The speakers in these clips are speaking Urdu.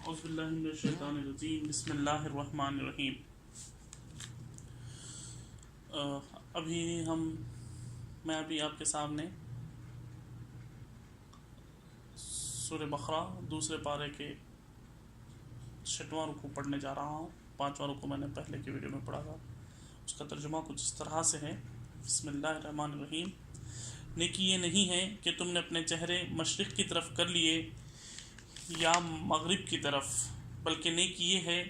اعوذ باللہ من الشیطان الرجیم بسم اللہ الرحمن الرحیم۔ میں ابھی آپ کے سامنے سورہ بقرہ دوسرے پارے کے 6واں رکوع پڑھنے جا رہا ہوں۔ 5واں رکوع میں نے پہلے کی ویڈیو میں پڑھا تھا، اس کا ترجمہ کچھ اس طرح سے ہے۔ بسم اللہ الرحمن الرحیم۔ نیکی یہ نہیں ہے کہ تم نے اپنے چہرے مشرق کی طرف کر لیے یا مغرب کی طرف، بلکہ نیکی یہ ہے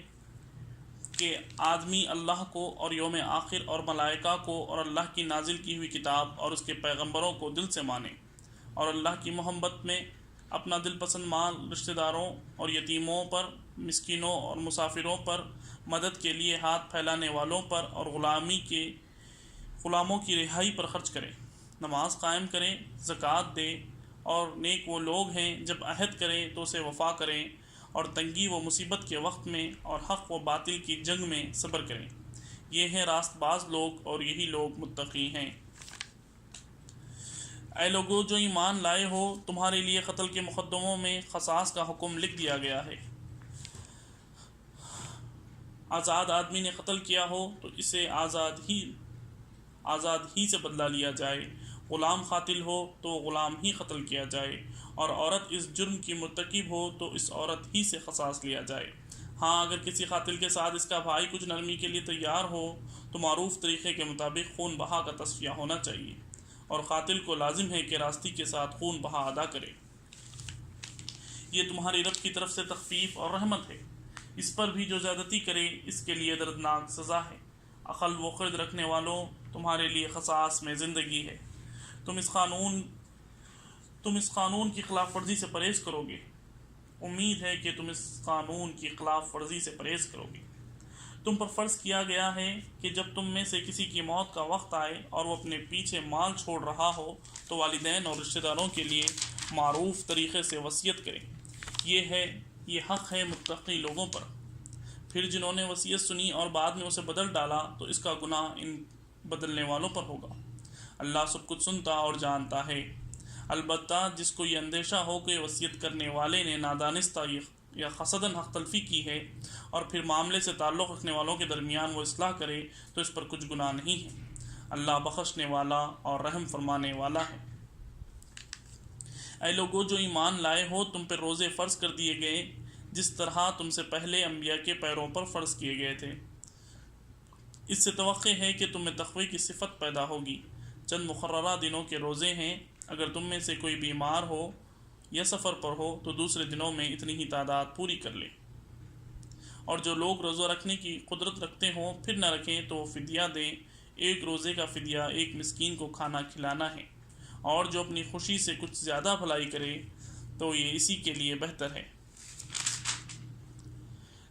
کہ آدمی اللہ کو اور یوم آخر اور ملائکہ کو اور اللہ کی نازل کی ہوئی کتاب اور اس کے پیغمبروں کو دل سے مانے، اور اللہ کی محبت میں اپنا دل پسند مال رشتہ داروں اور یتیموں پر، مسکینوں اور مسافروں پر، مدد کے لیے ہاتھ پھیلانے والوں پر اور غلاموں کی رہائی پر خرچ کرے، نماز قائم کریں، زکوٰۃ دے، اور نیک وہ لوگ ہیں جب عہد کریں تو اسے وفا کریں، اور تنگی و مصیبت کے وقت میں اور حق و باطل کی جنگ میں صبر کریں۔ یہ ہیں راست باز لوگ اور یہی لوگ متقی ہیں۔ اے لوگو جو ایمان لائے ہو، تمہارے لیے قتل کے مقدموں میں قصاص کا حکم لکھ دیا گیا ہے۔ آزاد آدمی نے قتل کیا ہو تو اسے آزاد ہی سے بدلہ لیا جائے، غلام قاتل ہو تو غلام ہی قتل کیا جائے، اور عورت اس جرم کی مرتکب ہو تو اس عورت ہی سے قصاص لیا جائے۔ ہاں، اگر کسی قاتل کے ساتھ اس کا بھائی کچھ نرمی کے لیے تیار ہو تو معروف طریقے کے مطابق خون بہا کا تصفیہ ہونا چاہیے، اور قاتل کو لازم ہے کہ راستی کے ساتھ خون بہا ادا کرے۔ یہ تمہاری رب کی طرف سے تخفیف اور رحمت ہے۔ اس پر بھی جو زیادتی کرے اس کے لیے دردناک سزا ہے۔ عقل و خرد رکھنے والوں، تمہارے لیے قصاص میں زندگی ہے۔ تم اس قانون کی خلاف ورزی سے پرہیز کرو گے۔ امید ہے کہ تم اس قانون کی خلاف ورزی سے پرہیز کرو گے۔ تم پر فرض کیا گیا ہے کہ جب تم میں سے کسی کی موت کا وقت آئے اور وہ اپنے پیچھے مال چھوڑ رہا ہو تو والدین اور رشتہ داروں کے لیے معروف طریقے سے وصیت کرے۔ یہ حق ہے متقی لوگوں پر۔ پھر جنہوں نے وصیت سنی اور بعد میں اسے بدل ڈالا تو اس کا گناہ ان بدلنے والوں پر ہوگا۔ اللہ سب کچھ سنتا اور جانتا ہے۔ البتہ جس کو یہ اندیشہ ہو کہ وصیت کرنے والے نے نادانستہ یا قصداً حق تلفی کی ہے، اور پھر معاملے سے تعلق رکھنے والوں کے درمیان وہ اصلاح کرے تو اس پر کچھ گناہ نہیں ہے۔ اللہ بخشنے والا اور رحم فرمانے والا ہے۔ اے لوگو جو ایمان لائے ہو، تم پر روزے فرض کر دیے گئے جس طرح تم سے پہلے انبیاء کے پیروں پر فرض کیے گئے تھے۔ اس سے توقع ہے کہ تم میں تقوی کی صفت پیدا ہوگی۔ چند مقررہ دنوں کے روزے ہیں۔ اگر تم میں سے کوئی بیمار ہو یا سفر پر ہو تو دوسرے دنوں میں اتنی ہی تعداد پوری کر لے۔ اور جو لوگ روزہ رکھنے کی قدرت رکھتے ہوں پھر نہ رکھیں تو وہ فدیہ دیں۔ ایک روزے کا فدیہ ایک مسکین کو کھانا کھلانا ہے، اور جو اپنی خوشی سے کچھ زیادہ بھلائی کرے تو یہ اسی کے لیے بہتر ہے۔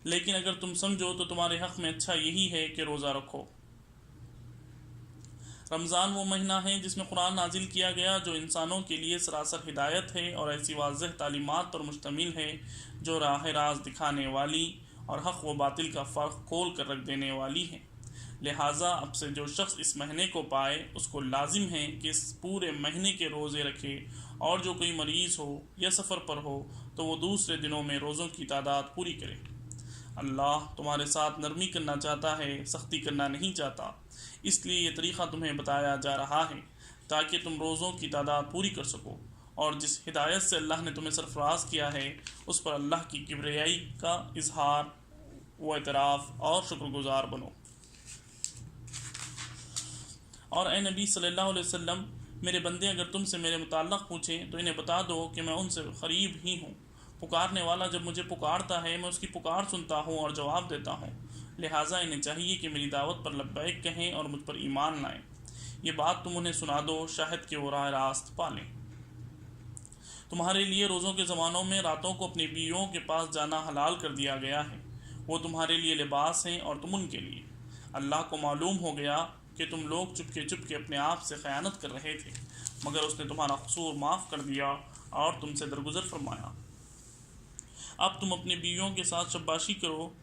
لیکن اگر تم سمجھو تو تمہارے حق میں اچھا یہی ہے کہ روزہ رکھو۔ رمضان وہ مہینہ ہے جس میں قرآن نازل کیا گیا، جو انسانوں کے لیے سراسر ہدایت ہے اور ایسی واضح تعلیمات پر مشتمل ہے جو راہ راست دکھانے والی اور حق و باطل کا فرق کھول کر رکھ دینے والی ہے۔ لہٰذا اب سے جو شخص اس مہینے کو پائے اس کو لازم ہے کہ اس پورے مہینے کے روزے رکھے، اور جو کوئی مریض ہو یا سفر پر ہو تو وہ دوسرے دنوں میں روزوں کی تعداد پوری کرے۔ اللہ تمہارے ساتھ نرمی کرنا چاہتا ہے، سختی کرنا نہیں چاہتا۔ اس لیے یہ طریقہ تمہیں بتایا جا رہا ہے تاکہ تم روزوں کی تعداد پوری کر سکو، اور جس ہدایت سے اللہ نے تمہیں سرفراز کیا ہے اس پر اللہ کی کبریائی کا اظہار و اعتراف اور شکر گزار بنو۔ اور اے نبی صلی اللہ علیہ وسلم، میرے بندے اگر تم سے میرے متعلق پوچھیں تو انہیں بتا دو کہ میں ان سے قریب ہی ہوں۔ پکارنے والا جب مجھے پکارتا ہے میں اس کی پکار سنتا ہوں اور جواب دیتا ہوں۔ لہٰذا انہیں چاہیے کہ میری دعوت پر لبیک کہیں اور مجھ پر ایمان لائیں۔ یہ بات تم انہیں سنا دو، شاہد کہ وہ راہ راست پالیں۔ تمہارے لیے روزوں کے زمانوں میں راتوں کو اپنی بیویوں کے پاس جانا حلال کر دیا گیا ہے۔ وہ تمہارے لیے لباس ہیں اور تم ان کے لیے۔ اللہ کو معلوم ہو گیا کہ تم لوگ چپکے اپنے آپ سے خیانت کر رہے تھے، مگر اس نے تمہارا قصور معاف کر دیا اور تم سے درگزر فرمایا۔ اب تم اپنی بیویوں کے ساتھ شباشی کرو،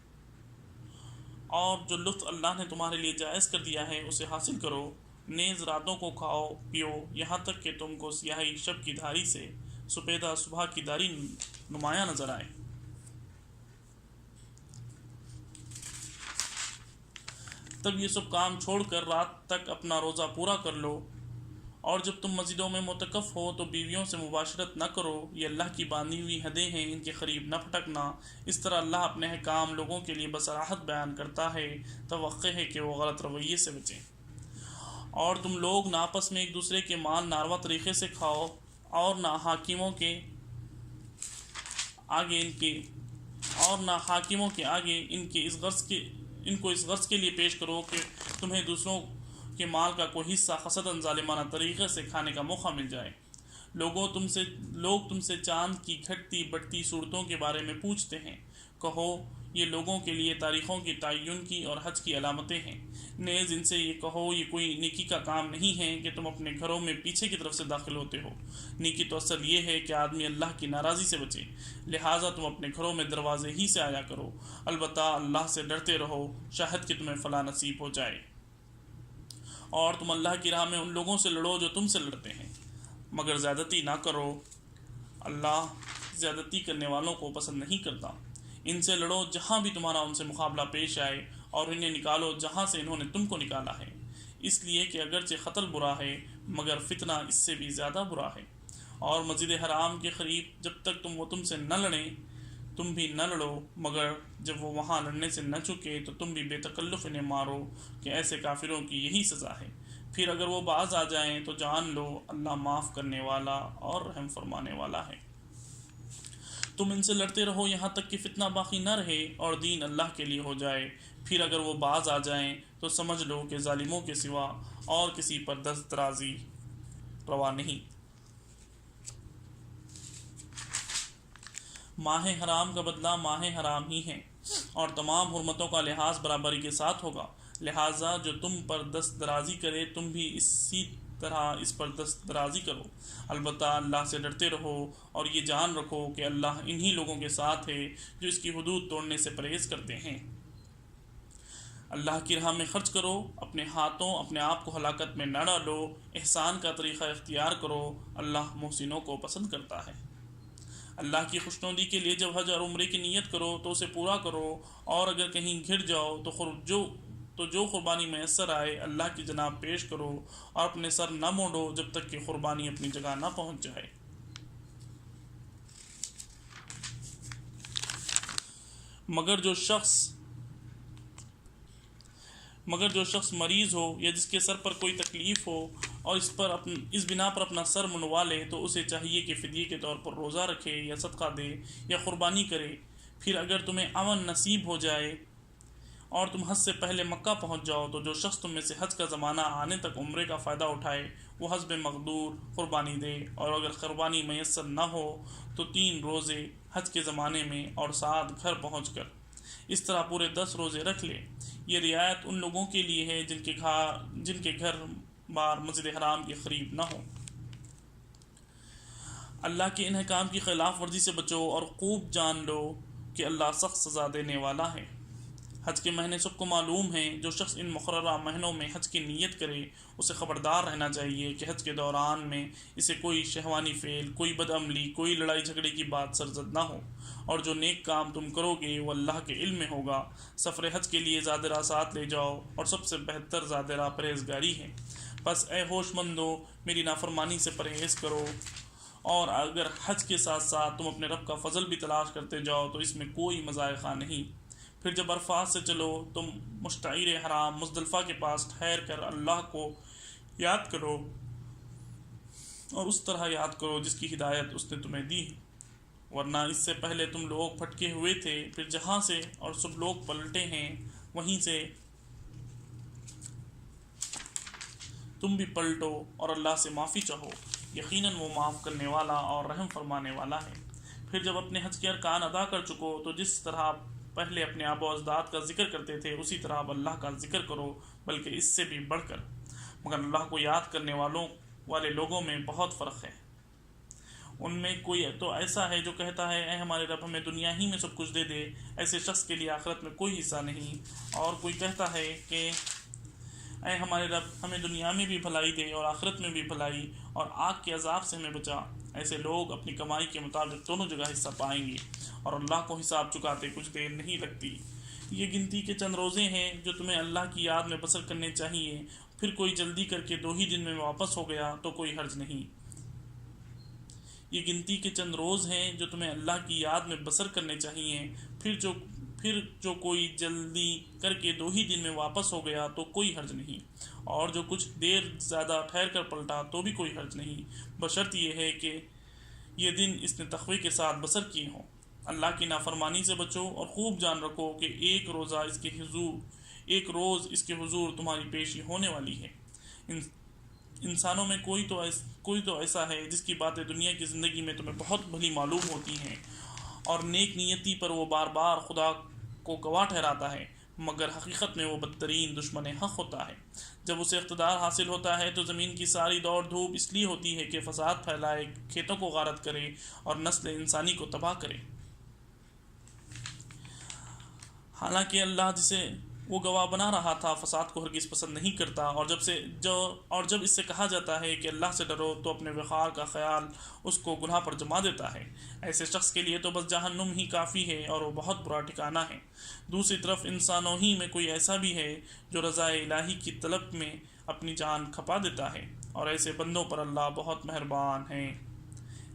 اور جو لطف اللہ نے تمہارے لیے جائز کر دیا ہے اسے حاصل کرو۔ نیز راتوں کو کھاؤ پیو یہاں تک کہ تم کو سیاہی شب کی دھاری سے سپیدہ صبح کی دھاری نمایاں نظر آئے۔ تب یہ سب کام چھوڑ کر رات تک اپنا روزہ پورا کر لو، اور جب تم مسجدوں میں معتکف ہو تو بیویوں سے مباشرت نہ کرو، یہ اللہ کی باندھی ہوئی حدیں ہیں، ان کے قریب نہ پھٹکنا۔ اس طرح اللہ اپنے احکام لوگوں کے لیے بصراحت بیان کرتا ہے، توقع ہے کہ وہ غلط رویے سے بچیں۔ اور تم لوگ نہ آپس میں ایک دوسرے کے مال ناروا طریقے سے کھاؤ، اور نہ حاکموں کے آگے ان کو اس غرض کے لیے پیش کرو کہ تمہیں دوسروں کے مال کا کوئی حصہ حسداً ظالمانہ طریقے سے کھانے کا موقع مل جائے۔ لوگ تم سے چاند کی گھٹتی بڑھتی صورتوں کے بارے میں پوچھتے ہیں، کہو یہ لوگوں کے لیے تاریخوں کی تعین کی اور حج کی علامتیں ہیں۔ نیز ان سے یہ کہو یہ کوئی نیکی کا کام نہیں ہے کہ تم اپنے گھروں میں پیچھے کی طرف سے داخل ہوتے ہو، نیکی تو اصل یہ ہے کہ آدمی اللہ کی ناراضی سے بچے، لہٰذا تم اپنے گھروں میں دروازے ہی سے آیا کرو، البتہ اللہ سے ڈرتے رہو، شاید کہ تمہیں فلاح نصیب ہو جائے۔ اور تم اللہ کی راہ میں ان لوگوں سے لڑو جو تم سے لڑتے ہیں، مگر زیادتی نہ کرو، اللہ زیادتی کرنے والوں کو پسند نہیں کرتا۔ ان سے لڑو جہاں بھی تمہارا ان سے مقابلہ پیش آئے، اور انہیں نکالو جہاں سے انہوں نے تم کو نکالا ہے، اس لیے کہ اگرچہ قتل برا ہے مگر فتنہ اس سے بھی زیادہ برا ہے۔ اور مسجد حرام کے قریب جب تک وہ تم سے نہ لڑیں تم بھی نہ لڑو، مگر جب وہ وہاں لڑنے سے نہ چکے تو تم بھی بے تکلف انہیں مارو، کہ ایسے کافروں کی یہی سزا ہے۔ پھر اگر وہ باز آ جائیں تو جان لو اللہ معاف کرنے والا اور رحم فرمانے والا ہے۔ تم ان سے لڑتے رہو یہاں تک کہ فتنہ باقی نہ رہے اور دین اللہ کے لیے ہو جائے، پھر اگر وہ باز آ جائیں تو سمجھ لو کہ ظالموں کے سوا اور کسی پر دست درازی روا نہیں۔ ماہ حرام کا بدلہ ماہ حرام ہی ہے، اور تمام حرمتوں کا لحاظ برابری کے ساتھ ہوگا، لہٰذا جو تم پر دست درازی کرے تم بھی اسی طرح اس پر دست درازی کرو، البتہ اللہ سے ڈرتے رہو، اور یہ جان رکھو کہ اللہ انہی لوگوں کے ساتھ ہے جو اس کی حدود توڑنے سے پرہیز کرتے ہیں۔ اللہ کی راہ میں خرچ کرو، اپنے ہاتھوں اپنے آپ کو ہلاکت میں نہ ڈالو، احسان کا طریقہ اختیار کرو، اللہ محسنوں کو پسند کرتا ہے۔ اللہ کی خوشنودی کے لیے جب حج اور عمرے کی نیت کرو تو اسے پورا کرو، اور اگر کہیں گر جاؤ تو جو قربانی میسر آئے اللہ کی جناب پیش کرو، اور اپنے سر نہ موڑو جب تک کہ قربانی اپنی جگہ نہ پہنچ جائے۔ مگر جو شخص مریض ہو یا جس کے سر پر کوئی تکلیف ہو اور اس بنا پر اپنا سر منڈوا لے تو اسے چاہیے کہ فدیے کے طور پر روزہ رکھے یا صدقہ دے یا قربانی کرے۔ پھر اگر تمہیں امن نصیب ہو جائے اور تم حج سے پہلے مکہ پہنچ جاؤ تو جو شخص تم میں سے حج کا زمانہ آنے تک عمرے کا فائدہ اٹھائے وہ حسب مقدور قربانی دے، اور اگر قربانی میسر نہ ہو تو 3 روزے حج کے زمانے میں اور 7 گھر پہنچ کر، اس طرح پورے 10 روزے رکھ لے۔ یہ رعایت ان لوگوں کے لیے ہے جن کے گھر بار مسجد حرام کے قریب نہ ہو۔ اللہ کے ان احکام کی خلاف ورزی سے بچو اور خوب جان لو کہ اللہ سخت سزا دینے والا ہے۔ حج کے مہینے سب کو معلوم ہیں، جو شخص ان مقررہ مہینوں میں حج کی نیت کرے اسے خبردار رہنا چاہیے کہ حج کے دوران میں اسے کوئی شہوانی فعل، کوئی بدعملی، کوئی لڑائی جھگڑے کی بات سرزد نہ ہو، اور جو نیک کام تم کرو گے وہ اللہ کے علم میں ہوگا۔ سفر حج کے لیے زادرہ ساتھ لے جاؤ، اور سب سے بہتر زادرہ پرہیزگاری ہے۔ بس اے ہوش مندو، میری نافرمانی سے پرہیز کرو، اور اگر حج کے ساتھ ساتھ تم اپنے رب کا فضل بھی تلاش کرتے جاؤ تو اس میں کوئی مضائقہ نہیں۔ پھر جب عرفات سے چلو تم مشعر حرام مزدلفہ کے پاس ٹھہر کر اللہ کو یاد کرو، اور اس طرح یاد کرو جس کی ہدایت اس نے تمہیں دی، ورنہ اس سے پہلے تم لوگ بھٹکے ہوئے تھے۔ پھر جہاں سے اور سب لوگ پلٹے ہیں وہیں سے تم بھی پلٹو اور اللہ سے معافی چاہو، یقیناً وہ معاف کرنے والا اور رحم فرمانے والا ہے۔ پھر جب اپنے حج کے ارکان ادا کر چکو تو جس طرح پہلے اپنے آباء و اجداد کا ذکر کرتے تھے اسی طرح اب اللہ کا ذکر کرو، بلکہ اس سے بھی بڑھ کر، مگر اللہ کو یاد کرنے والے لوگوں میں بہت فرق ہے۔ ان میں کوئی تو ایسا ہے جو کہتا ہے اے ہمارے رب ہمیں دنیا ہی میں سب کچھ دے دے، ایسے شخص کے لیے آخرت میں کوئی حصہ نہیں، اور کوئی کہتا ہے کہ اے ہمارے رب ہمیں دنیا میں بھی بھلائی دے اور آخرت میں بھی بھلائی، اور آگ کے عذاب سے ہمیں بچا۔ ایسے لوگ اپنی کمائی کے مطابق دونوں جگہ حصہ پائیں گے، اور اللہ کو حساب چکاتے کچھ دیر نہیں لگتی۔ یہ گنتی کے چند روزے ہیں جو تمہیں اللہ کی یاد میں بسر کرنے چاہیے، پھر کوئی جلدی کر کے 2 ہی دن میں واپس ہو گیا تو کوئی حرج نہیں۔ یہ گنتی کے چند روز ہیں جو تمہیں اللہ کی یاد میں بسر کرنے چاہیے، پھر جو کوئی جلدی کر کے 2 ہی دن میں واپس ہو گیا تو کوئی حرج نہیں، اور جو کچھ دیر زیادہ ٹھہر کر پلٹا تو بھی کوئی حرج نہیں، بشرط یہ ہے کہ یہ دن اس نے تقوی کے ساتھ بسر کیے ہوں۔ اللہ کی نافرمانی سے بچو اور خوب جان رکھو کہ ایک روز اس کے حضور تمہاری پیشی ہونے والی ہے۔ انسانوں میں کوئی تو ایسا ہے جس کی باتیں دنیا کی زندگی میں تمہیں بہت بھلی معلوم ہوتی ہیں، اور نیک نیتی پر وہ بار بار خدا کو گواہ ٹھہراتا ہے، مگر حقیقت میں وہ بدترین دشمن حق ہوتا ہے۔ جب اسے اقتدار حاصل ہوتا ہے تو زمین کی ساری دوڑ دھوپ اس لیے ہوتی ہے کہ فساد پھیلائے، کھیتوں کو غارت کرے اور نسل انسانی کو تباہ کرے۔ حالانکہ اللہ جسے وہ گواہ بنا رہا تھا فساد کو ہرگز پسند نہیں کرتا، اور جب اس سے کہا جاتا ہے کہ اللہ سے ڈرو تو اپنے وقار کا خیال اس کو گناہ پر جما دیتا ہے۔ ایسے شخص کے لیے تو بس جہنم ہی کافی ہے، اور وہ بہت برا ٹھکانہ ہے۔ دوسری طرف انسانوں ہی میں کوئی ایسا بھی ہے جو رضا الہی کی طلب میں اپنی جان کھپا دیتا ہے، اور ایسے بندوں پر اللہ بہت مہربان ہے۔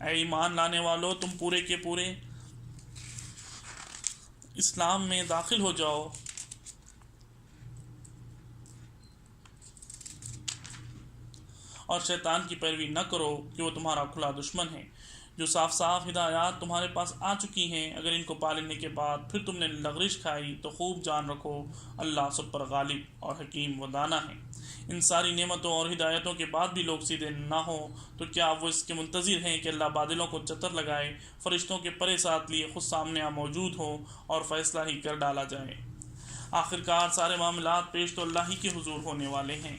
اے ایمان لانے والو، تم پورے کے پورے اسلام میں داخل ہو جاؤ اور شیطان کی پیروی نہ کرو کہ وہ تمہارا کھلا دشمن ہے۔ جو صاف صاف ہدایات تمہارے پاس آ چکی ہیں، اگر ان کو پا لینے کے بعد پھر تم نے لغزش کھائی تو خوب جان رکھو اللہ سب پر غالب اور حکیم و دانا ہے۔ ان ساری نعمتوں اور ہدایتوں کے بعد بھی لوگ سیدھے نہ ہوں تو کیا وہ اس کے منتظر ہیں کہ اللہ بادلوں کو چتر لگائے، فرشتوں کے پرے ساتھ لیے خود سامنے موجود ہو اور فیصلہ ہی کر ڈالا جائے؟ آخرکار سارے معاملات پیش تو اللہ ہی کے حضور ہونے والے ہیں۔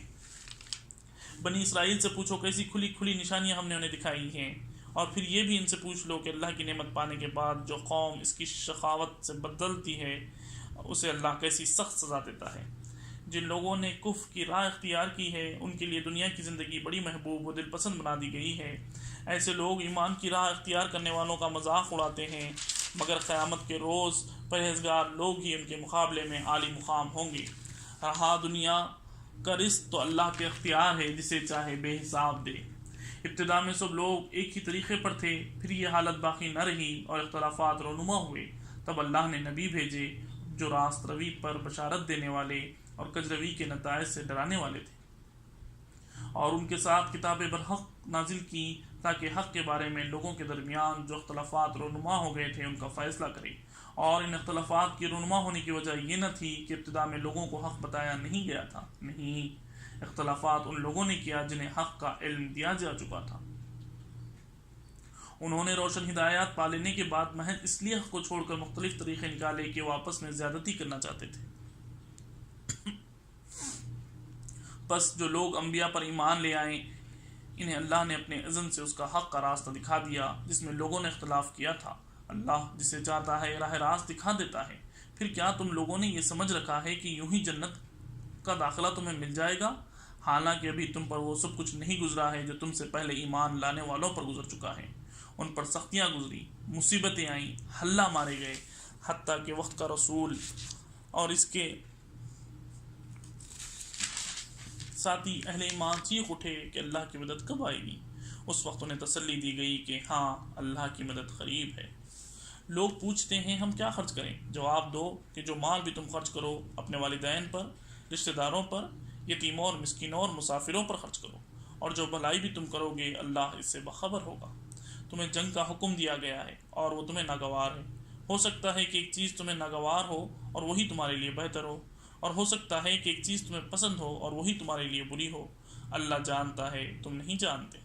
بنی اسرائیل سے پوچھو کیسی کھلی کھلی نشانیاں ہم نے انہیں دکھائی ہیں، اور پھر یہ بھی ان سے پوچھ لو کہ اللہ کی نعمت پانے کے بعد جو قوم اس کی شقاوت سے بدلتی ہے اسے اللہ کیسی سخت سزا دیتا ہے۔ جن لوگوں نے کفر کی راہ اختیار کی ہے ان کے لیے دنیا کی زندگی بڑی محبوب و دل پسند بنا دی گئی ہے۔ ایسے لوگ ایمان کی راہ اختیار کرنے والوں کا مذاق اڑاتے ہیں، مگر قیامت کے روز پرہیزگار لوگ ہی ان کے مقابلے میں عالی مقام ہوں گے۔ رہا دنیا کا رزق تو اللہ کے اختیار ہے، جسے چاہے بے حساب دے۔ ابتدا میں سب لوگ ایک ہی طریقے پر تھے، پھر یہ حالت باقی نہ رہی اور اختلافات رونما ہوئے، تب اللہ نے نبی بھیجے جو راست روی پر بشارت دینے والے اور کجروی کے نتائج سے ڈرانے والے تھے، اور ان کے ساتھ کتاب برحق نازل کی تاکہ حق کے بارے میں لوگوں کے درمیان جو اختلافات رونما ہو گئے تھے ان کا فیصلہ کرے۔ اور ان اختلافات کی رونما ہونے کی وجہ یہ نہ تھی کہ ابتدا میں لوگوں کو حق بتایا نہیں گیا تھا، نہیں، اختلافات ان لوگوں نے کیا جنہیں حق کا علم دیا جا چکا تھا۔ انہوں نے روشن ہدایات پا لینے کے بعد محض اس لیے حق کو چھوڑ کر مختلف طریقے نکالے کہ وہ آپس میں زیادتی کرنا چاہتے تھے۔ بس جو لوگ انبیاء پر ایمان لے آئیں انہیں اللہ نے اپنے اذن سے اس کا حق کا راستہ دکھا دیا جس میں لوگوں نے اختلاف کیا تھا۔ اللہ جسے چاہتا ہے راہ راست دکھا دیتا ہے۔ پھر کیا تم لوگوں نے یہ سمجھ رکھا ہے کہ یوں ہی جنت کا داخلہ تمہیں مل جائے گا، حالانکہ ابھی تم پر وہ سب کچھ نہیں گزرا ہے جو تم سے پہلے ایمان لانے والوں پر گزر چکا ہے۔ ان پر سختیاں گزری، مصیبتیں آئیں، حلہ مارے گئے، حتیٰ کہ وقت کا رسول اور اس کے ساتھی اہل ایمان چیخ اٹھے کہ اللہ کی مدد کب آئے گی۔ اس وقت انہیں تسلی دی گئی کہ ہاں، اللہ کی مدد قریب ہے۔ لوگ پوچھتے ہیں ہم کیا خرچ کریں؟ جواب دو کہ جو مال بھی تم خرچ کرو اپنے والدین پر، رشتہ داروں پر، یتیموں اور مسکینوں اور مسافروں پر خرچ کرو، اور جو بھلائی بھی تم کرو گے اللہ اس سے باخبر ہوگا۔ تمہیں جنگ کا حکم دیا گیا ہے اور وہ تمہیں ناگوار ہے۔ ہو سکتا ہے کہ ایک چیز تمہیں ناگوار ہو اور وہی تمہارے لیے بہتر ہو، اور ہو سکتا ہے کہ ایک چیز تمہیں پسند ہو اور وہی تمہارے لیے بری ہو۔ اللہ جانتا ہے، تم نہیں جانتے۔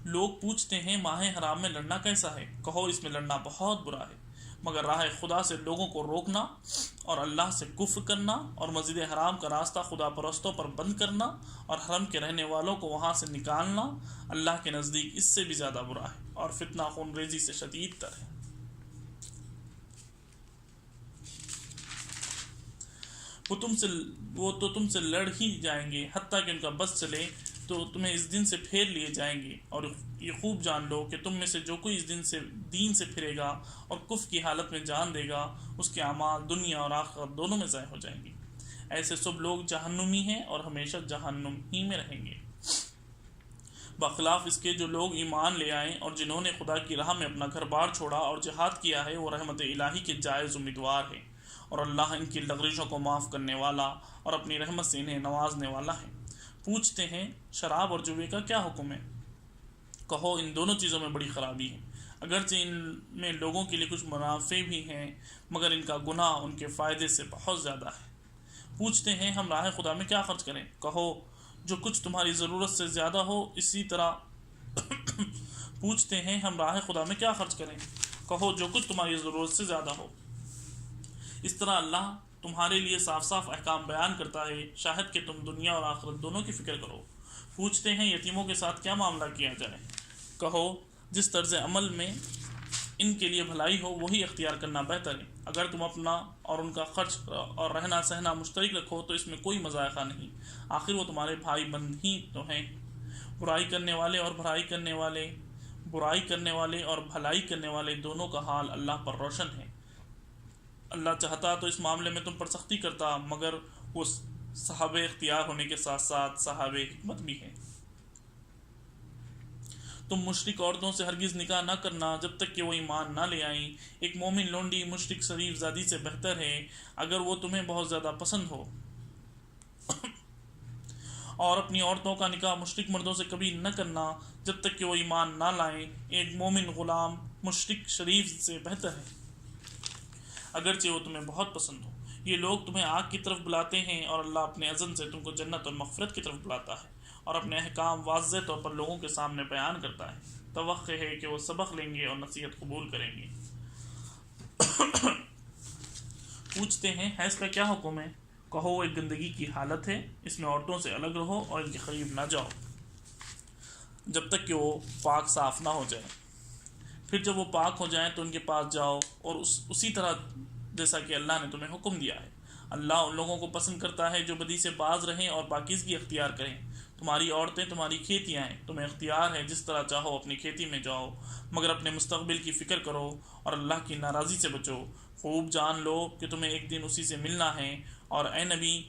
لوگ پوچھتے ہیں ماہ حرام میں لڑنا کیسا ہے؟ کہو اس میں لڑنا بہت برا ہے، مگر راہ خدا سے لوگوں کو روکنا اور اللہ سے کفر کرنا اور مسجد حرام کا راستہ خدا پرستوں پر بند کرنا اور حرم کے رہنے والوں کو وہاں سے نکالنا اللہ کے نزدیک اس سے بھی زیادہ برا ہے، اور فتنہ خون ریزی سے شدید تر ہے۔ وہ تو تم سے لڑ ہی جائیں گے حتیٰ کہ ان کا بس چلے تو تمہیں اس دن سے پھیر لیے جائیں گے، اور یہ خوب جان لو کہ تم میں سے جو کوئی اس دین سے پھرے گا اور کفر کی حالت میں جان دے گا، اس کے اعمال دنیا اور آخرت دونوں میں ضائع ہو جائیں گے۔ ایسے سب لوگ جہنمی ہیں اور ہمیشہ جہنم ہی میں رہیں گے، بخلاف اس کے جو لوگ ایمان لے آئیں اور جنہوں نے خدا کی راہ میں اپنا گھر بار چھوڑا اور جہاد کیا ہے، وہ رحمت الہی کے جائز امیدوار ہیں، اور اللہ ان کی لغزشوں کو معاف کرنے والا اور اپنی رحمت سے انہیں نوازنے والا ہے۔ پوچھتے ہیں شراب اور جوے کا کیا حکم ہے؟ کہو ان دونوں چیزوں میں بڑی خرابی ہے، اگرچہ ان میں لوگوں کے لیے کچھ منافع بھی ہیں، مگر ان کا گناہ ان کے فائدے سے بہت زیادہ ہے۔ پوچھتے ہیں ہم راہ خدا میں کیا خرچ کریں؟ کہو جو کچھ تمہاری ضرورت سے زیادہ ہو، اسی طرح پوچھتے ہیں ہم راہ خدا میں کیا خرچ کریں؟ کہو جو کچھ تمہاری ضرورت سے زیادہ ہو۔ اس طرح اللہ تمہارے لیے صاف صاف احکام بیان کرتا ہے، شاہد کہ تم دنیا اور آخرت دونوں کی فکر کرو۔ پوچھتے ہیں یتیموں کے ساتھ کیا معاملہ کیا جائے؟ کہو جس طرز عمل میں ان کے لیے بھلائی ہو وہی اختیار کرنا بہتر ہے۔ اگر تم اپنا اور ان کا خرچ اور رہنا سہنا مشترک رکھو تو اس میں کوئی مذائقہ نہیں، آخر وہ تمہارے بھائی بند ہی تو ہیں۔ برائی کرنے والے اور بھلائی کرنے والے دونوں کا حال اللہ پر روشن ہے۔ اللہ چاہتا تو اس معاملے میں تم پر سختی کرتا، مگر وہ صاحب اختیار ہونے کے ساتھ ساتھ صاحب حکمت بھی ہے۔ تم مشرک عورتوں سے ہرگز نکاح نہ کرنا جب تک کہ وہ ایمان نہ لے آئیں۔ ایک مومن لونڈی مشرک شریف زادی سے بہتر ہے اگر وہ تمہیں بہت زیادہ پسند ہو، اور اپنی عورتوں کا نکاح مشرک مردوں سے کبھی نہ کرنا جب تک کہ وہ ایمان نہ لائیں۔ ایک مومن غلام مشرک شریف سے بہتر ہے اگرچہ وہ تمہیں بہت پسند ہو۔ یہ لوگ تمہیں آگ کی طرف بلاتے ہیں اور اللہ اپنے اذن سے تم کو جنت اور مغفرت کی طرف بلاتا ہے، اور اپنے احکام واضح طور پر لوگوں کے سامنے بیان کرتا ہے۔ توقع ہے کہ وہ سبق لیں گے اور نصیحت قبول کریں گے۔ پوچھتے ہیں حیض کا کیا حکم ہے؟ کہو وہ ایک گندگی کی حالت ہے، اس میں عورتوں سے الگ رہو اور ان کے قریب نہ جاؤ جب تک کہ وہ پاک صاف نہ ہو جائے، پھر جب وہ پاک ہو جائیں تو ان کے پاس جاؤ، اور اسی طرح جیسا کہ اللہ نے تمہیں حکم دیا ہے۔ اللہ ان لوگوں کو پسند کرتا ہے جو بدی سے باز رہیں اور پاکیزگی اختیار کریں۔ تمہاری عورتیں تمہاری کھیتیاں ہیں، تمہیں اختیار ہے جس طرح چاہو اپنی کھیتی میں جاؤ، مگر اپنے مستقبل کی فکر کرو اور اللہ کی ناراضی سے بچو۔ خوب جان لو کہ تمہیں ایک دن اسی سے ملنا ہے، اور اے نبی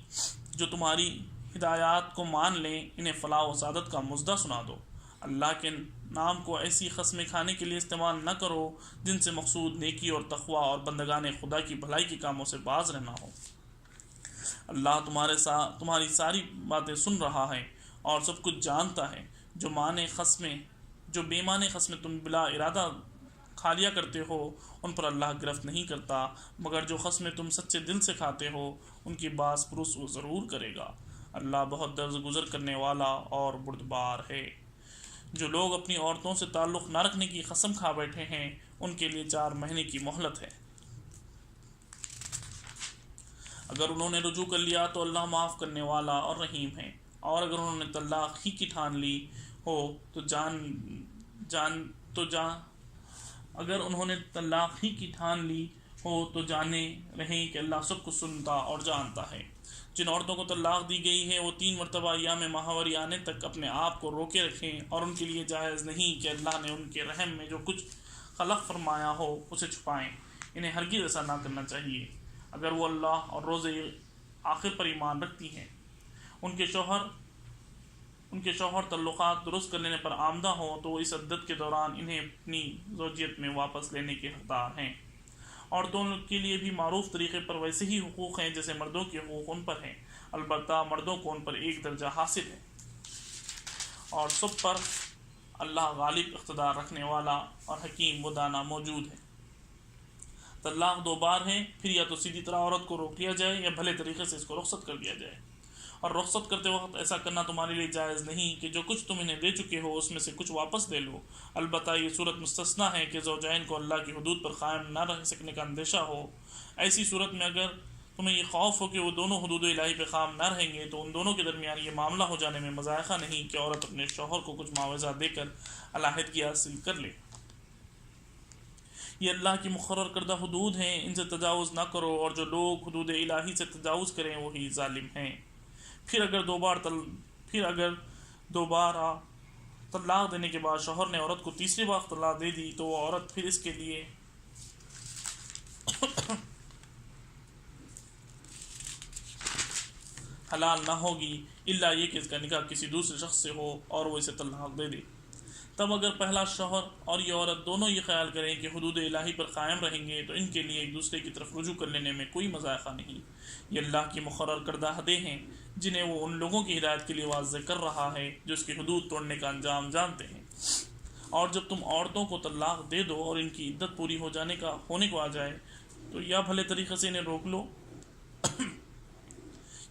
جو تمہاری ہدایات کو مان لیں انہیں فلاح و سعادت کا مژدہ سنا دو۔ اللہ کے نام کو ایسی قسمیں کھانے کے لیے استعمال نہ کرو جن سے مقصود نیکی اور تقوی اور بندگان خدا کی بھلائی کے کاموں سے باز رہنا ہو۔ اللہ تمہاری ساری باتیں سن رہا ہے اور سب کچھ جانتا ہے۔ جو بے معنی قسمیں تم بلا ارادہ کھا لیا کرتے ہو ان پر اللہ گرفت نہیں کرتا، مگر جو قسمیں تم سچے دل سے کھاتے ہو ان کی باس پرس وہ ضرور کرے گا۔ اللہ بہت درگزر کرنے والا اور بردبار ہے۔ جو لوگ اپنی عورتوں سے تعلق نہ رکھنے کی قسم کھا بیٹھے ہیں ان کے لیے 4 مہینے کی مہلت ہے۔ اگر انہوں نے رجوع کر لیا تو اللہ معاف کرنے والا اور رحیم ہے، اور اگر انہوں نے طلاق ہی کی ٹھان لی ہو تو اگر انہوں نے طلاق ہی کی ٹھان لی ہو تو جانے رہیں کہ اللہ سب کو سنتا اور جانتا ہے۔ جن عورتوں کو طلاق دی گئی ہے وہ 3 مرتبہ ایام ماہوری آنے تک اپنے آپ کو روکے رکھیں، اور ان کے لیے جائز نہیں کہ اللہ نے ان کے رحم میں جو کچھ خلق فرمایا ہو اسے چھپائیں۔ انہیں ہرگز ایسا نہ کرنا چاہیے۔ اگر وہ اللہ اور روز آخر پر ایمان رکھتی ہیں، ان کے شوہر تعلقات درست کر لینے پر آمدہ ہوں تو وہ اس عدت کے دوران انہیں اپنی زوجیت میں واپس لینے کے حقدار ہیں۔ عورتوں کے لیے بھی معروف طریقے پر ویسے ہی حقوق ہیں جیسے مردوں کے حقوق ان پر ہیں، البتہ مردوں کو ان پر ایک درجہ حاصل ہے، اور سب پر اللہ غالب اقتدار رکھنے والا اور حکیم و دانا موجود ہے۔ طلاق 2 بار ہے، پھر یا تو سیدھی طرح عورت کو روک لیا جائے یا بھلے طریقے سے اس کو رخصت کر دیا جائے، اور رخصت کرتے وقت ایسا کرنا تمہارے لیے جائز نہیں کہ جو کچھ تم انہیں دے چکے ہو اس میں سے کچھ واپس لے لو۔ البتہ یہ صورت مستثنیٰ ہے کہ زوجین کو اللہ کی حدود پر قائم نہ رہ سکنے کا اندیشہ ہو۔ ایسی صورت میں اگر تمہیں یہ خوف ہو کہ وہ دونوں حدود الہی پہ قائم نہ رہیں گے تو ان دونوں کے درمیان یہ معاملہ ہو جانے میں مذائقہ نہیں کہ عورت اپنے شوہر کو کچھ معاوضہ دے کر علیحدگی حاصل کر لے۔ یہ اللہ کی مقرر کردہ حدود ہیں، ان سے تجاوز نہ کرو، اور جو لوگ حدود الہی سے تجاوز کریں وہی ظالم ہیں۔ پھر اگر دوبارہ طلاق دینے کے بعد شوہر نے عورت کو تیسری بار طلاق دے دی تو وہ عورت پھر اس کے لیے حلال نہ ہوگی الا یہ کہ اس کا نکاح کسی دوسرے شخص سے ہو اور وہ اسے طلاق دے دے۔ تب اگر پہلا شوہر اور یہ عورت دونوں یہ خیال کریں کہ حدود الہی پر قائم رہیں گے تو ان کے لیے ایک دوسرے کی طرف رجوع کر لینے میں کوئی مذائقہ نہیں۔ یہ اللہ کی مقرر کردہ حدیں ہیں جنہیں وہ ان لوگوں کی ہدایت کے لیے واضح کر رہا ہے جو اس کی حدود توڑنے کا انجام جانتے ہیں۔ اور جب تم عورتوں کو طلاق دے دو اور ان کی عدت پوری ہونے کو آ جائے تو یا بھلے طریقے سے انہیں روک لو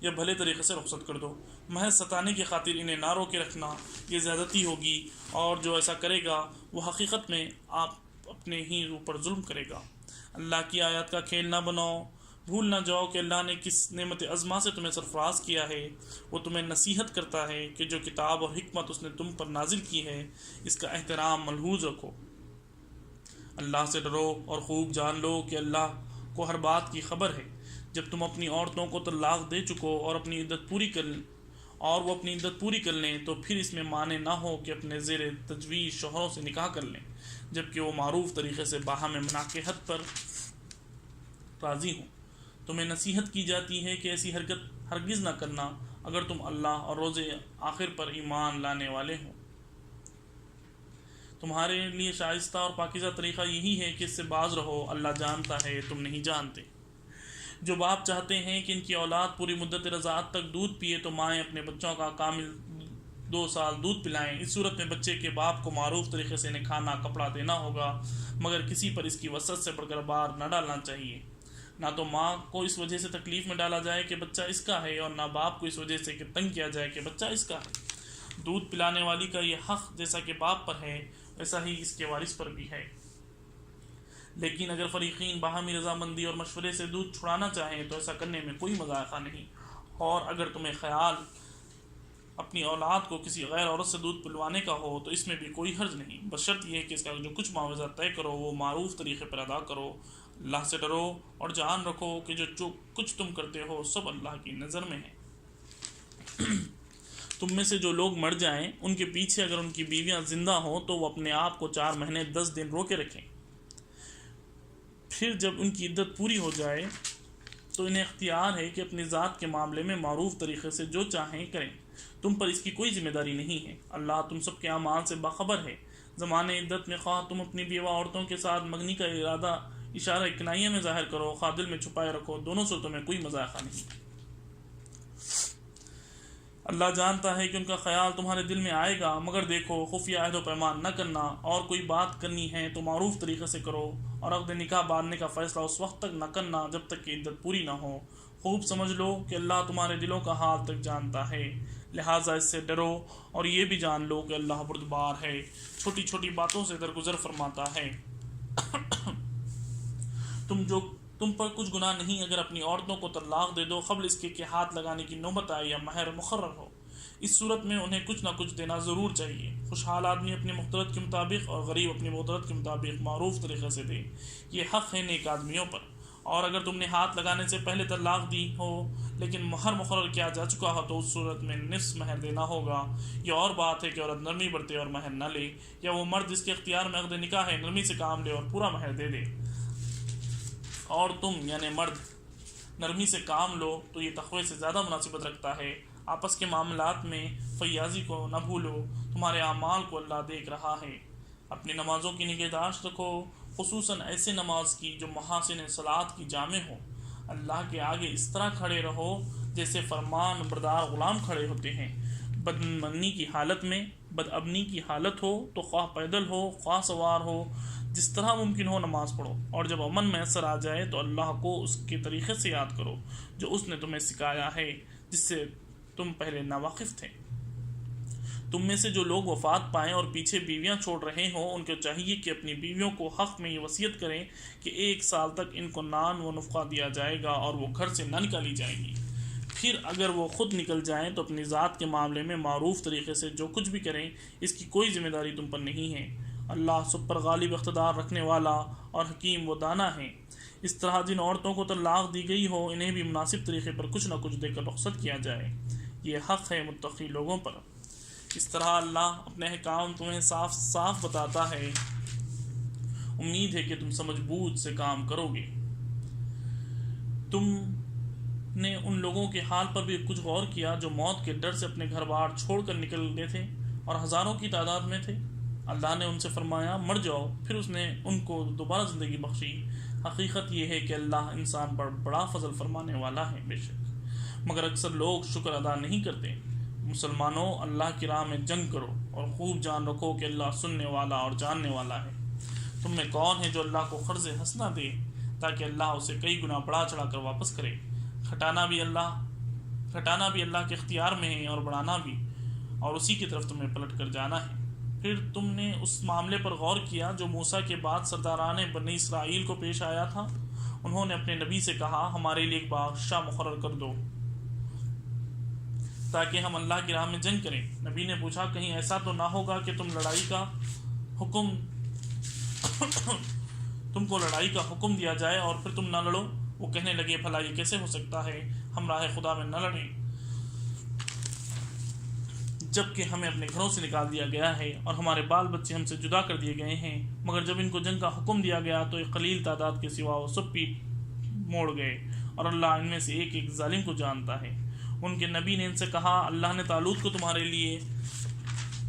یا بھلے طریقے سے رخصت کر دو۔ محض ستانے کی خاطر انہیں نہ روکے رکھنا یہ زیادتی ہوگی، اور جو ایسا کرے گا وہ حقیقت میں آپ اپنے ہی اوپر ظلم کرے گا۔ اللہ کی آیات کا کھیل نہ بناؤ، بھول نہ جاؤ کہ اللہ نے کس نعمت عظمہ سے تمہیں سرفراز کیا ہے۔ وہ تمہیں نصیحت کرتا ہے کہ جو کتاب اور حکمت اس نے تم پر نازل کی ہے اس کا احترام ملحوظ رکھو۔ اللہ سے ڈرو اور خوب جان لو کہ اللہ کو ہر بات کی خبر ہے۔ جب تم اپنی عورتوں کو طلاق دے چکو اور وہ اپنی عدت پوری کر لیں تو پھر اس میں مانع نہ ہو کہ اپنے زیر تجویز شوہروں سے نکاح کر لیں جبکہ وہ معروف طریقے سے باہم مناکحت پر راضی ہوں۔ تمہیں نصیحت کی جاتی ہے کہ ایسی حرکت ہرگز نہ کرنا اگر تم اللہ اور روز آخر پر ایمان لانے والے ہوں۔ تمہارے لیے شائستہ اور پاکیزہ طریقہ یہی ہے کہ اس سے باز رہو، اللہ جانتا ہے تم نہیں جانتے۔ جو باپ چاہتے ہیں کہ ان کی اولاد پوری مدت رضاعت تک دودھ پیے تو مائیں اپنے بچوں کا کامل 2 سال دودھ پلائیں۔ اس صورت میں بچے کے باپ کو معروف طریقے سے انہیں کھانا کپڑا دینا ہوگا، مگر کسی پر اس کی وسعت سے بڑھ کر بار نہ ڈالنا چاہیے۔ نہ تو ماں کو اس وجہ سے تکلیف میں ڈالا جائے کہ بچہ اس کا ہے، اور نہ باپ کو اس وجہ سے کہ تنگ کیا جائے کہ بچہ اس کا ہے۔ دودھ پلانے والی کا یہ حق جیسا کہ باپ پر ہے ویسا ہی اس کے وارث پر بھی ہے، لیکن اگر فریقین باہمی رضامندی اور مشورے سے دودھ چھڑانا چاہیں تو ایسا کرنے میں کوئی مذائقہ نہیں۔ اور اگر تمہیں خیال اپنی اولاد کو کسی غیر عورت سے دودھ پلوانے کا ہو تو اس میں بھی کوئی حرج نہیں، بشرط یہ ہے کہ اس کا جو کچھ معاوضہ طے کرو وہ معروف طریقے پر ادا کرو۔ اللہ سے ڈرو اور جان رکھو کہ جو کچھ تم کرتے ہو سب اللہ کی نظر میں ہے۔ تم میں سے جو لوگ مر جائیں ان کے پیچھے اگر ان کی بیویاں زندہ ہوں تو وہ اپنے آپ کو 4 مہینے 10 دن روکے رکھیں، پھر جب ان کی عدت پوری ہو جائے تو انہیں اختیار ہے کہ اپنی ذات کے معاملے میں معروف طریقے سے جو چاہیں کریں، تم پر اس کی کوئی ذمہ داری نہیں ہے۔ اللہ تم سب کے اعمال سے باخبر ہے۔ زمانے عدت میں خواہ تم اپنی بیوہ عورتوں کے ساتھ منگنی کا اشارہ کنائیہ میں ظاہر کرو، خواہ دل میں چھپائے رکھو، دونوں صورتوں میں کوئی مذائقہ نہیں۔ اللہ جانتا ہے کہ ان کا خیال تمہارے دل میں آئے گا، مگر دیکھو خفیہ عہد و پیمان نہ کرنا، اور کوئی بات کرنی ہے تو معروف طریقے سے کرو، اور عقد نکاح باندھنے کا فیصلہ اس وقت تک نہ کرنا جب تک کہ عدت پوری نہ ہو۔ خوب سمجھ لو کہ اللہ تمہارے دلوں کا حال تک جانتا ہے، لہٰذا اس سے ڈرو، اور یہ بھی جان لو کہ اللہ بردبار ہے، چھوٹی چھوٹی باتوں سے درگزر فرماتا ہے۔ تم پر کچھ گناہ نہیں اگر اپنی عورتوں کو طلاق دے دو قبل اس کے کہ ہاتھ لگانے کی نوبت آئے یا مہر مقرر ہو۔ اس صورت میں انہیں کچھ نہ کچھ دینا ضرور چاہیے۔ خوشحال آدمی اپنی مقدرت کے مطابق اور غریب اپنی مقدرت کے مطابق معروف طریقے سے دے، یہ حق ہے نیک آدمیوں پر۔ اور اگر تم نے ہاتھ لگانے سے پہلے طلاق دی ہو لیکن مہر مقرر کیا جا چکا ہو تو اس صورت میں نصف مہر دینا ہوگا۔ یہ اور بات ہے کہ عورت نرمی برتے اور مہر نہ لے، یا وہ مرد جس کے اختیار میں عقد نکاح ہے نرمی سے کام لے اور پورا مہر دے دے۔ اور تم یعنی مرد نرمی سے کام لو تو یہ تقوی سے زیادہ مناسبت رکھتا ہے۔ آپس کے معاملات میں فیاضی کو نہ بھولو، تمہارے اعمال کو اللہ دیکھ رہا ہے۔ اپنی نمازوں کی نگہداشت رکھو، خصوصاً ایسے نماز کی جو محاسن صلاۃ کی جامع ہو۔ اللہ کے آگے اس طرح کھڑے رہو جیسے فرمان بردار غلام کھڑے ہوتے ہیں۔ بدمنی کی حالت میں بدابنی کی حالت ہو تو خواہ پیدل ہو خواہ سوار ہو، جس طرح ممکن ہو نماز پڑھو، اور جب امن میسر آ جائے تو اللہ کو اس کے طریقے سے یاد کرو جو اس نے تمہیں سکھایا ہے، جس سے تم پہلے ناواقف تھے۔ تم میں سے جو لوگ وفات پائیں اور پیچھے بیویاں چھوڑ رہے ہوں ان کو چاہیے کہ اپنی بیویوں کو حق میں یہ وصیت کریں کہ 1 سال تک ان کو نان و نفقہ دیا جائے گا اور وہ گھر سے نہ نکالی جائیں گی۔ پھر اگر وہ خود نکل جائیں تو اپنی ذات کے معاملے میں معروف طریقے سے جو کچھ بھی کریں، اس کی کوئی ذمہ داری تم پر نہیں ہے۔ اللہ سب پر غالب اقتدار رکھنے والا اور حکیم و دانا ہے۔ اس طرح جن عورتوں کو طلاق دی گئی ہو انہیں بھی مناسب طریقے پر کچھ نہ کچھ دے کر رخصت کیا جائے، یہ حق ہے متقی لوگوں پر۔ اس طرح اللہ اپنے احکام تمہیں صاف صاف بتاتا ہے، امید ہے کہ تم سمجھ بوجھ سے کام کرو گے۔ تم نے ان لوگوں کے حال پر بھی کچھ غور کیا جو موت کے ڈر سے اپنے گھر بار چھوڑ کر نکلے تھے اور ہزاروں کی تعداد میں تھے؟ اللہ نے ان سے فرمایا مر جاؤ، پھر اس نے ان کو دوبارہ زندگی بخشی۔ حقیقت یہ ہے کہ اللہ انسان پر بڑا فضل فرمانے والا ہے بے شک، مگر اکثر لوگ شکر ادا نہیں کرتے۔ مسلمانوں، اللہ کی راہ میں جنگ کرو اور خوب جان رکھو کہ اللہ سننے والا اور جاننے والا ہے۔ تم میں کون ہے جو اللہ کو قرض حسنہ دے تاکہ اللہ اسے کئی گنا بڑھا چڑھا کر واپس کرے؟ گھٹانا بھی اللہ کے اختیار میں ہے اور بڑھانا بھی، اور اسی کی طرف تمہیں پلٹ کر جانا ہے۔ پھر تم نے اس معاملے پر غور کیا جو موسیٰ کے بعد سرداران بنی اسرائیل کو پیش آیا تھا۔ انہوں نے اپنے نبی سے کہا ہمارے لیے ایک بادشاہ مقرر کر دو تاکہ ہم اللہ کی راہ میں جنگ کریں۔ نبی نے پوچھا کہیں ایسا تو نہ ہوگا کہ تم کو لڑائی کا حکم دیا جائے اور پھر تم نہ لڑو؟ وہ کہنے لگے بھلا یہ کیسے ہو سکتا ہے، ہم راہ خدا میں نہ لڑیں جبکہ ہمیں اپنے گھروں سے نکال دیا گیا ہے اور ہمارے بال بچے ہم سے جدا کر دیے گئے ہیں۔ مگر جب ان کو جنگ کا حکم دیا گیا تو ایک قلیل تعداد کے سوا وہ سب پیٹ موڑ گئے، اور اللہ ان میں سے ایک ایک ظالم کو جانتا ہے۔ ان کے نبی نے ان سے کہا اللہ نے طالوت کو تمہارے لیے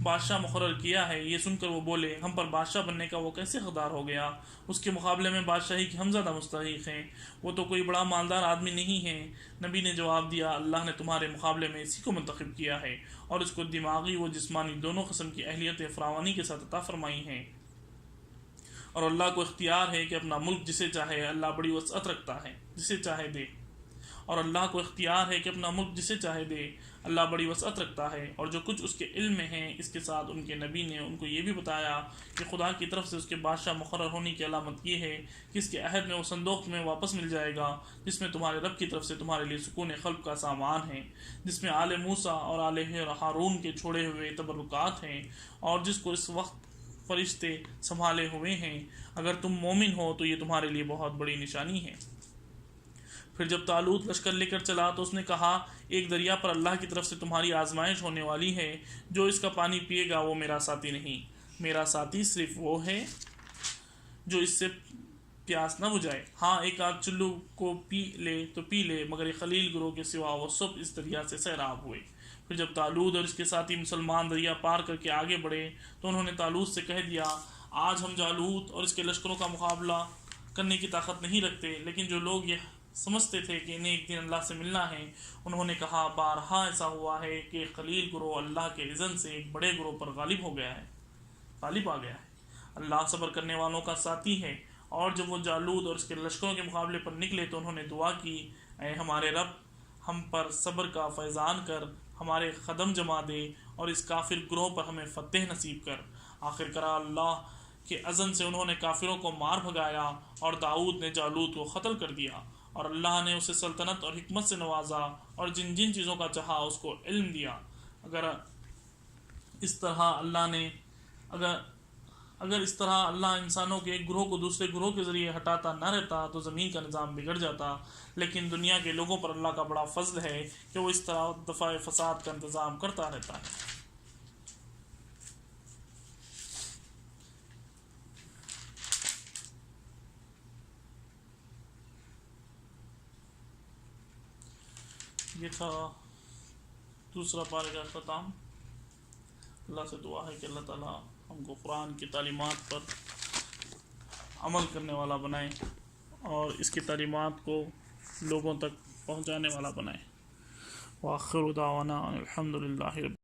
بادشاہ مقرر کیا ہے۔ یہ سن کر وہ بولے ہم پر بادشاہ بننے کا وہ کیسے حقدار ہو گیا؟ اس کے مقابلے میں بادشاہی کی ہم زیادہ مستحق ہیں، وہ تو کوئی بڑا مالدار آدمی نہیں ہے۔ نبی نے جواب دیا اللہ نے تمہارے مقابلے میں اسی کو منتخب کیا ہے اور اس کو دماغی و جسمانی دونوں قسم کی اہلیت فراوانی کے ساتھ عطا فرمائی ہے، اور اللہ کو اختیار ہے کہ اپنا ملک جسے چاہے اللہ بڑی وسعت رکھتا ہے جسے چاہے دے اللہ بڑی وسعت رکھتا ہے۔ اور جو کچھ اس کے علم میں ہے، اس کے ساتھ ان کے نبی نے ان کو یہ بھی بتایا کہ خدا کی طرف سے اس کے بادشاہ مقرر ہونے کی علامت یہ ہے کہ اس کے عہد میں وہ صندوق میں واپس مل جائے گا جس میں تمہارے رب کی طرف سے تمہارے لیے سکون قلب کا سامان ہے، جس میں آل موسیٰ اور آل ہارون کے چھوڑے ہوئے تبرکات ہیں، اور جس کو اس وقت فرشتے سنبھالے ہوئے ہیں۔ اگر تم مومن ہو تو یہ تمہارے لیے بہت بڑی نشانی ہے۔ پھر جب طالوت لشکر لے کر چلا تو اس نے کہا ایک دریا پر اللہ کی طرف سے تمہاری آزمائش ہونے والی ہے، جو اس کا پانی پیے گا وہ میرا ساتھی نہیں، میرا ساتھی صرف وہ ہے جو اس سے پیاس نہ بجھائے۔ ہاں ایک آدھ چلو کو پی لے، مگر یہ خلیل گروہ کے سوا وہ سب اس دریا سے سیراب ہوئے۔ پھر جب طالوت اور اس کے ساتھی مسلمان دریا پار کر کے آگے بڑھے تو انہوں نے طالوت سے کہہ دیا آج ہم جالوت اور اس کے لشکروں کا مقابلہ کرنے کی طاقت نہیں رکھتے۔ لیکن جو لوگ یہ سمجھتے تھے کہ انہیں ایک دن اللہ سے ملنا ہے، انہوں نے کہا بارہا ایسا ہوا ہے کہ خلیل گروہ اللہ کے اذن سے ایک بڑے گروہ پر غالب آ گیا ہے۔ اللہ صبر کرنے والوں کا ساتھی ہے۔ اور جب وہ جالوت اور اس کے لشکروں کے مقابلے پر نکلے تو انہوں نے دعا کی اے ہمارے رب، ہم پر صبر کا فیضان کر، ہمارے قدم جما دے اور اس کافر گروہ پر ہمیں فتح نصیب کر۔ آخر کار اللہ کے اذن سے انہوں نے کافروں کو مار بھگایا اور داؤد نے جالوت کو قتل کر دیا، اور اللہ نے اسے سلطنت اور حکمت سے نوازا اور جن جن چیزوں کا چاہا اس کو علم دیا۔ اگر اس طرح اللہ انسانوں کے ایک گروہ کو دوسرے گروہ کے ذریعے ہٹاتا نہ رہتا تو زمین کا نظام بگڑ جاتا، لیکن دنیا کے لوگوں پر اللہ کا بڑا فضل ہے کہ وہ اس طرح دفاع فساد کا انتظام کرتا رہتا ہے۔ یہ تھا دوسرا پارے کا اختتام۔ اللہ سے دعا ہے کہ اللہ تعالیٰ ہم کو قرآن کی تعلیمات پر عمل کرنے والا بنائے اور اس کی تعلیمات کو لوگوں تک پہنچانے والا بنائے۔ وآخر دعوانا الحمد للہ رب